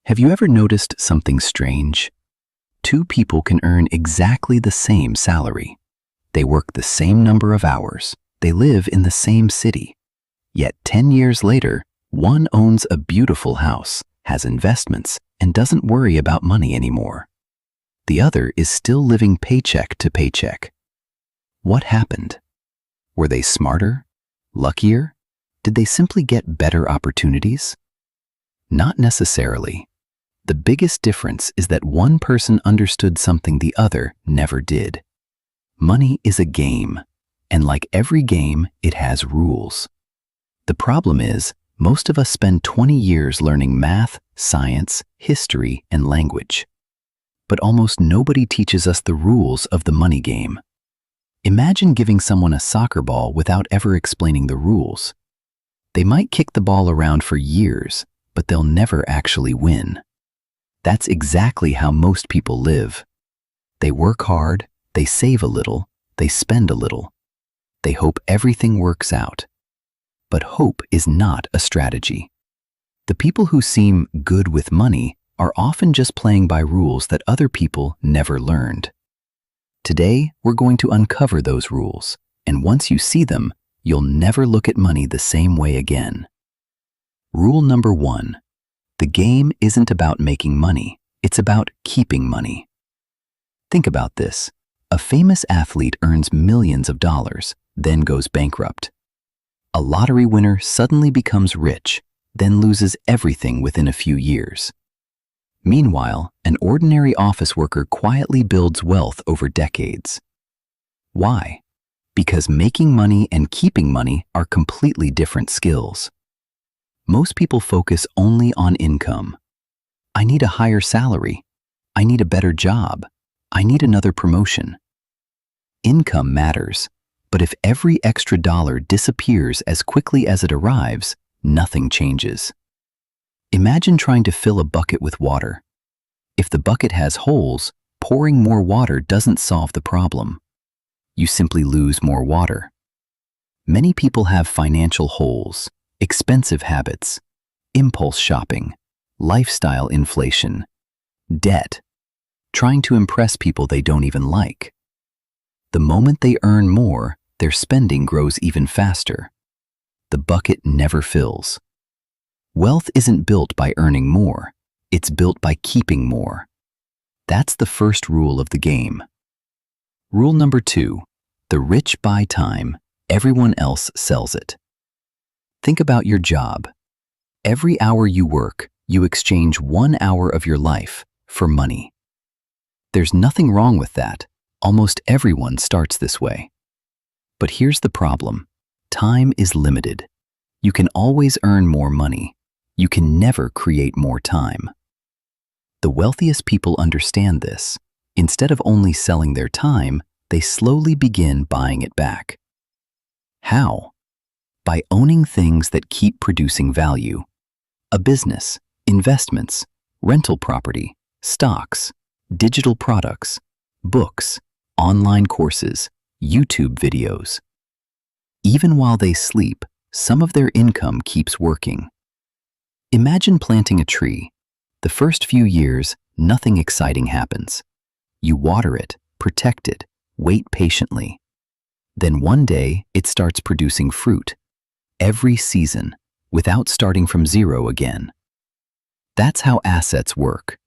Have you ever noticed something strange? Two people can earn exactly the same salary. They work the same number of hours. They live in the same city. Yet 10 years later, one owns a beautiful house, has investments, and doesn't worry about money anymore. The other is still living paycheck to paycheck. What happened? Were they smarter? Luckier? Did they simply get better opportunities? Not necessarily. The biggest difference is that one person understood something the other never did. Money is a game, and like every game, it has rules. The problem is, most of us spend 20 years learning math, science, history, and language. But almost nobody teaches us the rules of the money game. Imagine giving someone a soccer ball without ever explaining the rules. They might kick the ball around for years, but they'll never actually win. That's exactly how most people live. They work hard, they save a little, they spend a little. They hope everything works out. But hope is not a strategy. The people who seem good with money are often just playing by rules that other people never learned. Today, we're going to uncover those rules, and once you see them, you'll never look at money the same way again. Rule number 1. The game isn't about making money, it's about keeping money. Think about this. A famous athlete earns millions of dollars, then goes bankrupt. A lottery winner suddenly becomes rich, then loses everything within a few years. Meanwhile, an ordinary office worker quietly builds wealth over decades. Why? Because making money and keeping money are completely different skills. Most people focus only on income. I need a higher salary. I need a better job. I need another promotion. Income matters, but if every extra dollar disappears as quickly as it arrives, nothing changes. Imagine trying to fill a bucket with water. If the bucket has holes, pouring more water doesn't solve the problem. You simply lose more water. Many people have financial holes. Expensive habits, impulse shopping, lifestyle inflation, debt, trying to impress people they don't even like. The moment they earn more, their spending grows even faster. The bucket never fills. Wealth isn't built by earning more, it's built by keeping more. That's the first rule of the game. Rule number 2, the rich buy time, everyone else sells it. Think about your job. Every hour you work, you exchange 1 hour of your life for money. There's nothing wrong with that. Almost everyone starts this way. But here's the problem. Time is limited. You can always earn more money. You can never create more time. The wealthiest people understand this. Instead of only selling their time, they slowly begin buying it back. How? By owning things that keep producing value. A business, investments, rental property, stocks, digital products, books, online courses, YouTube videos. Even while they sleep, some of their income keeps working. Imagine planting a tree. The first few years, nothing exciting happens. You water it, protect it, wait patiently. Then one day, it starts producing fruit. Every season, without starting from zero again. That's how assets work.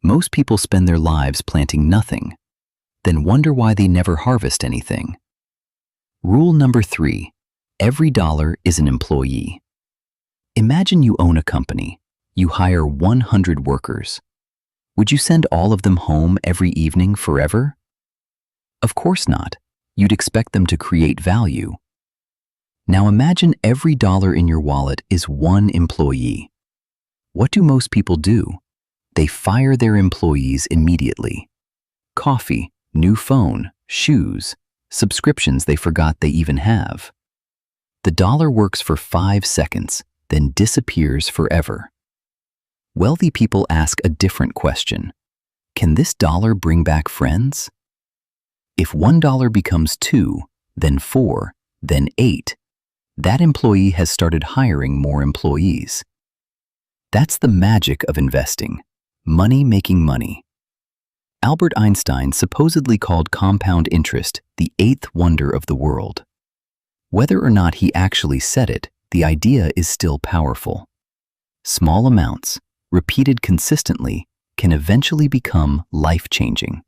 Most people spend their lives planting nothing, then wonder why they never harvest anything. Rule number 3, every dollar is an employee. Imagine you own a company. You hire 100 workers. Would you send all of them home every evening forever? Of course not. You'd expect them to create value. Now imagine every dollar in your wallet is one employee. What do most people do? They fire their employees immediately. Coffee, new phone, shoes, subscriptions they forgot they even have. The dollar works for 5 seconds, then disappears forever. Wealthy people ask a different question. Can this dollar bring back friends? If $1 becomes 2, then 4, then 8, that employee has started hiring more employees. That's the magic of investing. Money making money. Albert Einstein supposedly called compound interest the eighth wonder of the world. Whether or not he actually said it, the idea is still powerful. Small amounts, repeated consistently, can eventually become life-changing.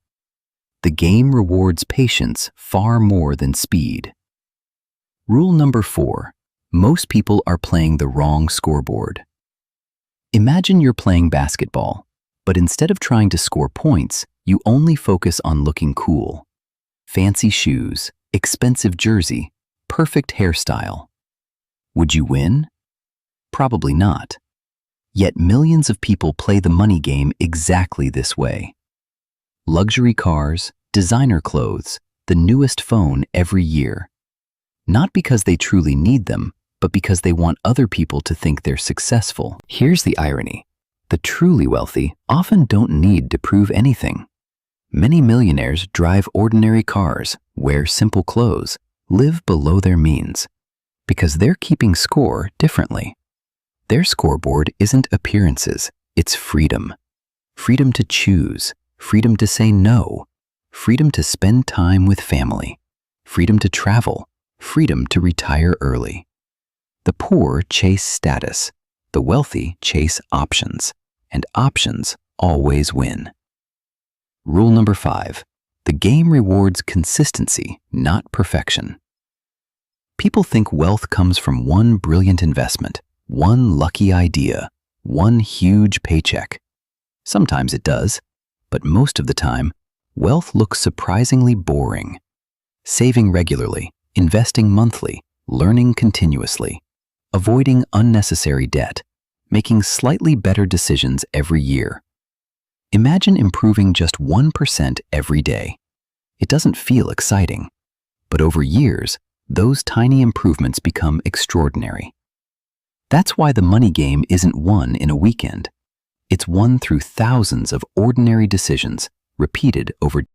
The game rewards patience far more than speed. Rule number 4. Most people are playing the wrong scoreboard. Imagine you're playing basketball, but instead of trying to score points, you only focus on looking cool. Fancy shoes, expensive jersey, perfect hairstyle. Would you win? Probably not. Yet millions of people play the money game exactly this way. Luxury cars, designer clothes, the newest phone every year. Not because they truly need them, but because they want other people to think they're successful. Here's the irony. The truly wealthy often don't need to prove anything. Many millionaires drive ordinary cars, wear simple clothes, live below their means, because they're keeping score differently. Their scoreboard isn't appearances, it's freedom. Freedom to choose, freedom to say no, freedom to spend time with family, freedom to travel, freedom to retire early. The poor chase status, the wealthy chase options, and options always win. Rule number 5. The game rewards consistency, not perfection. People think wealth comes from one brilliant investment, one lucky idea, one huge paycheck. Sometimes it does, but most of the time, wealth looks surprisingly boring. Saving regularly, investing monthly, learning continuously, avoiding unnecessary debt, making slightly better decisions every year. Imagine improving just 1% every day. It doesn't feel exciting, but over years, those tiny improvements become extraordinary. That's why the money game isn't won in a weekend. It's won through thousands of ordinary decisions repeated over